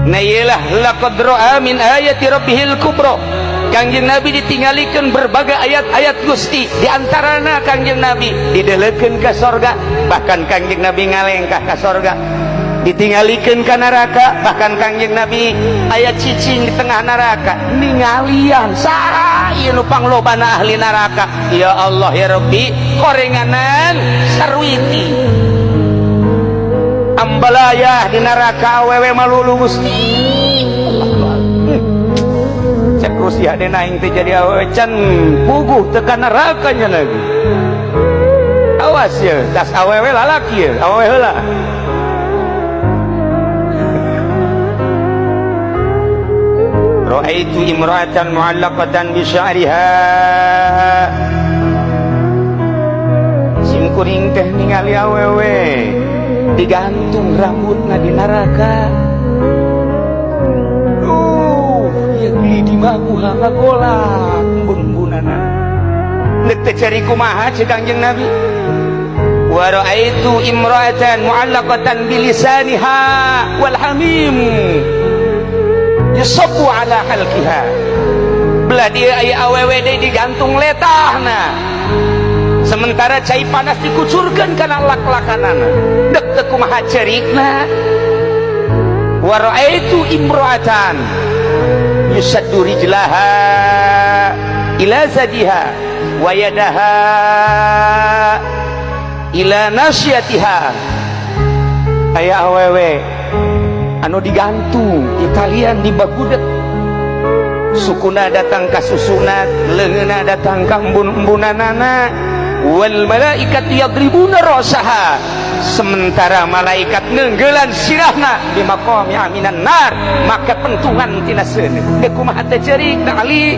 Nailah laqad ra'a min ayati rabbihil kubra. Kangjeng Nabi ditinggalikeun berbagai ayat-ayat Gusti, di antarana Kangjeng Nabi didelekeun ka sorga, bahkan Kangjeng Nabi ngalengkah ka sorga. Ditinggalikeun ka neraka, bahkan Kangjeng Nabi aya cicing di tengah neraka, ningalian saha ieu nu panglobana ahli neraka. Ya Allah ya Rabbi, korenganan sarwiti ambalayah di neraka awewe malulu Gusti. Cek Rusia deh naing teh jadi awewe can puguh tekan nerakanya lagi. Awas ya, das awewe lalaki ya, awewe heula. Ra'aitu imra'atan mu'allaqatan bi sya'riha. Sim kuring teh ningali awewe digantung rambutna di neraka. Di mabuha ngagolak embun-embunana. Nek teh cari kumaha cek Kangjeng Nabi. Wa ra'aitu imra'atan mu'allaqatan bi lisaniha wal hamim yusabbu ala halqiha. Belah dia aya awewe deui digantung letahna, sementara cai panas dikucurkeun kana lak-lakanana. Dek teu kumaha cerikna. Wa ra'aitu imra'atan yusaddu rijlaha ila zadiha wa yadaha ila nasyatiha. Aya awewe anu digantung di talian di bagudeg, sukuna datang ka susuna, leungeuna datang ka embun-embunanana. Wal malaikatu yadribuna rasaha, sementara malaikat ngeunggelan sirahna di maqami aminan nar, maka pentungan tina seuneu. Teu kumaha teh ceurigna Ali.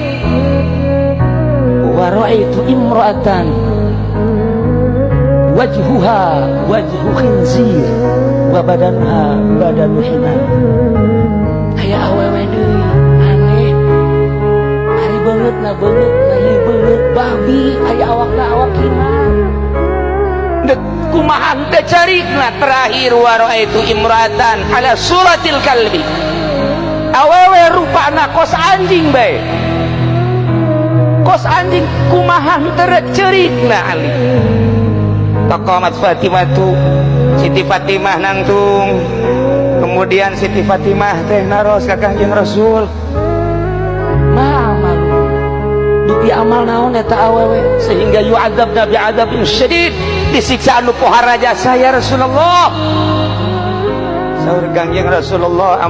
Wa ra'aitu imra'atan wajhuha wajhu khinzir wa badanha badanu hina. Aya awewe deui aneh, ari beungeutna ieu beungeut babi, aya awakna awak hina. Dek kumaha teh carikna. Terakhir wa ra'aitu imra'atan ala suratil kalbi. Awewe rupana kos anjing bae, kos anjing. Kumaha teu carikna Ali. Taqamat Fatimatu, Siti Fatimah nangtung. Kemudian Siti Fatimah teh naros ka Kangjeng Rasul. Amal dupi amal naon eta awewe sehingga yu'adzabna bi'adzabin syadid, disiksa anu pohara jasa ya Rasulullah. Saur Kangjeng Rasulullah.